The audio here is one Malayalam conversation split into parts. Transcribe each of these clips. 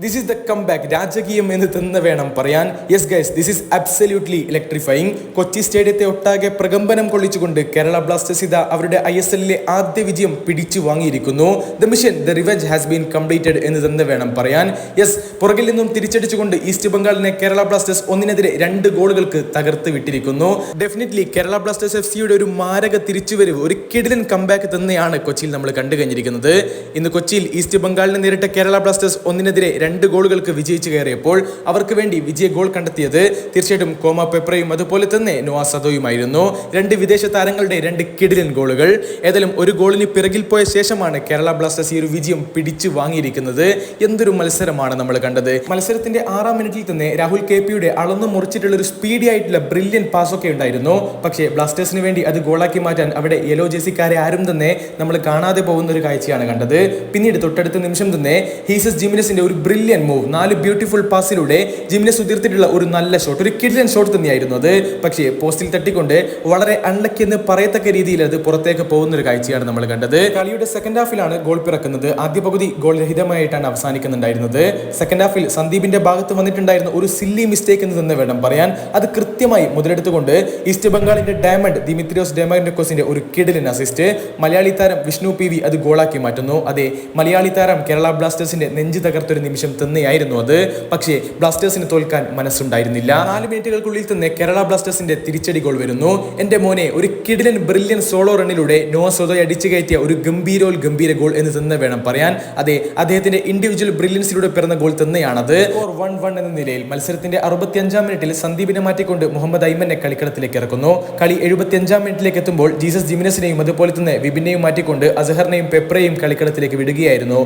This is the come back രാജകീയം എന്ന് തന്നെ വേണം പറയാൻ. Yes guys, this is absolutely electrifying. Kochi സ്റ്റേഡിയത്തെ ഒട്ടാകെ പ്രകമ്പനം കൊള്ളിച്ചുകൊണ്ട് കേരള ബ്ലാസ്റ്റേഴ്സ് ഇതാ അവരുടെ ISLലെ ആദ്യ വിജയം പിടിച്ചു വാങ്ങിയിരിക്കുന്നു. The mission, the revenge has been completed എന്ന് തന്നെ വേണം പറയാൻ. യെസ്, പുറകിൽ നിന്നും തിരിച്ചടിച്ചുകൊണ്ട് ഈസ്റ്റ് ബംഗാളിനെ കേരള ബ്ലാസ്റ്റേഴ്സ് 1-നെതിരെ 2 ഗോളുകൾക്ക് തകർത്ത് വിട്ടിരിക്കുന്നു. ഡെഫിനറ്റ്ലി കേരള ബ്ലാസ്റ്റേഴ്സ് FC ഒരു മാരക തിരിച്ചുവരവ്, ഒരു കിടിലൻ കംബാക്ക് തന്നെയാണ് കൊച്ചിയിൽ നമ്മൾ കണ്ടു കഴിഞ്ഞിരിക്കുന്നത്. ഇന്ന് കൊച്ചിയിൽ ഈസ്റ്റ് ബംഗാളിനെ നേരിട്ട കേരള ബ്ലാസ്റ്റേഴ്സ് 1-നെതിരെ 2 ഗോളുകൾക്ക് വിജയിച്ചു കയറിയപ്പോൾ അവർക്ക് വേണ്ടി വിജയ ഗോൾ കണ്ടെത്തിയത് തീർച്ചയായിട്ടും കോമ പെപ്രയും അതുപോലെ തന്നെ നോവ സദോയുമായിരുന്നു. 2 വിദേശ താരങ്ങളുടെ 2 കിടിലൻ ഗോളുകൾ. ഏതായാലും ഒരു ഗോളിന് പിറകിൽ പോയ ശേഷമാണ് കേരള ബ്ലാസ്റ്റേഴ്സ് ഈ ഒരു വിജയം പിടിച്ചു വാങ്ങിയിരിക്കുന്നത്. എന്തൊരു മത്സരമാണ് നമ്മൾ കണ്ടത്. മത്സരത്തിന്റെ 6-ാം മിനിറ്റിൽ തന്നെ രാഹുൽ KPയുടെ അളന്നു മുറിച്ചിട്ടുള്ള ഒരു സ്പീഡി ആയിട്ടുള്ള ബ്രില്യൻ പാസ് ഒക്കെ ഉണ്ടായിരുന്നു. പക്ഷേ ബ്ലാസ്റ്റേഴ്സിന് വേണ്ടി അത് ഗോളാക്കി മാറ്റാൻ അവിടെ യെല്ലോ ജേഴ്സിക്കാരെ ആരും തന്നെ നമ്മൾ കാണാതെ പോകുന്ന ഒരു കാഴ്ചയാണ് കണ്ടത്. പിന്നീട് തൊട്ടടുത്ത നിമിഷം തന്നെ ഹീസസ് ജിമിനസിന്റെ ഒരു ബ്രില്യൻ മൂവ്, 4 ബ്യൂട്ടിഫുൾ പാസിലൂടെ ജിമിനസ് ഉതിർത്തിട്ടുള്ള ഒരു നല്ല ഷോട്ട്, ഒരു കിഡിലൻ ഷോട്ട് തന്നെയായിരുന്നു അത്. പക്ഷേ പോസ്റ്റിൽ തട്ടിക്കൊണ്ട് വളരെ അൺലക്കി എന്ന് പറയത്തക്ക രീതിയിൽ അത് പുറത്തേക്ക് പോകുന്ന ഒരു കാഴ്ചയാണ് നമ്മൾ കണ്ടത്. കളിയുടെ സെക്കൻഡ് ഹാഫിലാണ് ഗോൾ പിറക്കുന്നത്. ആദ്യ പകുതി ഗോൾ രഹിതമായിട്ടാണ് അവസാനിക്കുന്നുണ്ടായിരുന്നത്. സെക്കൻഡ് ഹാഫിൽ സന്ദീപിന്റെ ഭാഗത്ത് വന്നിട്ടുണ്ടായിരുന്ന ഒരു സില്ലി മിസ്റ്റേക്ക് എന്ന് തന്നെ വേണം പറയാൻ. അത് കൃത്യമായി മുതലെടുത്തുകൊണ്ട് ഈസ്റ്റ് ബംഗാളിന്റെ ഡയമണ്ട് ദിമിത്രിയോസ് ഡെമാൻഡോക്കോസിന്റെ ഒരു കിഡിലൻ അസിസ്റ്റ്, മലയാളി താരം വിഷ്ണു PV അത് ഗോളാക്കി മാറ്റുന്നു. അതെ, മലയാളി താരം കേരള ബ്ലാസ്റ്റേഴ്സിന്റെ നെഞ്ച് തകർത്തൊരു നിമിഷം തന്നെയായിരുന്നു അത്. പക്ഷേ ബ്ലാസ്റ്റേഴ്സിന് തോൽക്കാൻ മനസ്സുണ്ടായിരുന്നില്ല. 4 മിനിറ്റുകൾക്കുള്ളിൽ തന്നെ കേരള ബ്ലാസ്റ്റേഴ്സിന്റെ തിരിച്ചടി ഗോൾ വരുന്നു. എന്റെ മോനെ, ഒരു കിഡിലൻ ബ്രില്യൻ സോളോ റണ്ണിലൂടെ നോവ സദോയെ അടിച്ചു കയറ്റിയ ഒരു ഗംഭീര ഗോൾ എന്ന് തന്നെ വേണം പറയാൻ. അതെ, അദ്ദേഹത്തിന്റെ ഇൻഡിവിജ്വൽ ബ്രില്യൻസിലൂടെ പിറന്ന ഗോൾ തന്നെയാണത്. 1-1 എന്ന നിലയിൽ മത്സരത്തിന്റെ 65-ാം മിനിറ്റിൽ സന്ദീപിനെ മാറ്റിക്കൊണ്ട് മുഹമ്മദ് ഐമനെ കളിക്കളത്തിലേക്ക് ഇറക്കുന്നു. കളി 75-ാം മിനിറ്റിലേക്ക് എത്തുമ്പോൾ ജീസസ് ജിമിനസിനെയും അതുപോലെ തന്നെ വിപിനെയും മാറ്റിക്കൊണ്ട് അസഹറിനെയും പെപ്രയും കളിക്കളത്തിലേക്ക് വിടുകയായിരുന്നു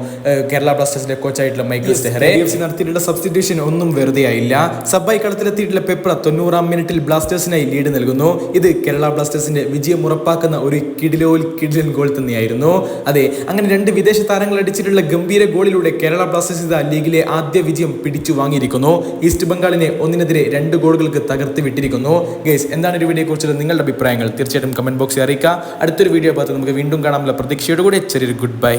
കേരള ബ്ലാസ്റ്റേഴ്സിന്റെ കോച്ചായിട്ടുള്ള മൈക്കിൾ സ്റ്റെഹറെ. നടത്തിയിട്ടുള്ള സബ്സ്റ്റിറ്റ്യൂഷൻ ഒന്നും വെറുതെ ആയില്ല. സബ്ബായി കളത്തിലെത്തിയിട്ടുള്ള പെപ്ര 90-ാം മിനിറ്റിൽ ബ്ലാസ്റ്റേഴ്സിനായി ലീഡ് നൽകുന്നു. ഇത് കേരള ബ്ലാസ്റ്റേഴ്സിന്റെ വിജയം ഉറപ്പാക്കുന്ന ഒരു കിഡിലൻ ഗോൾ തന്നെയായിരുന്നു. അതെ, അങ്ങനെ 2 വിദേശ താരങ്ങൾ അടിച്ചിട്ടുള്ള ഗംഭീര ഗോളിലൂടെ കേരള ബ്ലാസ്റ്റേഴ്സ് ഇതാ ലീഗിലെ ആദ്യ വിജയം പിടിച്ചു വാങ്ങിയിരിക്കുന്നു. ഈസ്റ്റ് ബംഗാളിനെ 1-നെതിരെ 2 ഗോളുകൾക്ക് തകർത്ത് വിട്ടിരിക്കുന്നു. ഗൈസ്, എന്താണ് ഒരു വീഡിയോയെ കുറിച്ചുള്ള നിങ്ങളുടെ അഭിപ്രായങ്ങൾ തീർച്ചയായിട്ടും കമന്റ് ബോക്സിൽ അറിയിക്കുക. അടുത്തൊരു വീഡിയോ ഭാഗത്ത് നമുക്ക് വീണ്ടും കാണാനുള്ള പ്രതീക്ഷയോടുകൂടി ചെറിയൊരു ഗുഡ് ബൈ.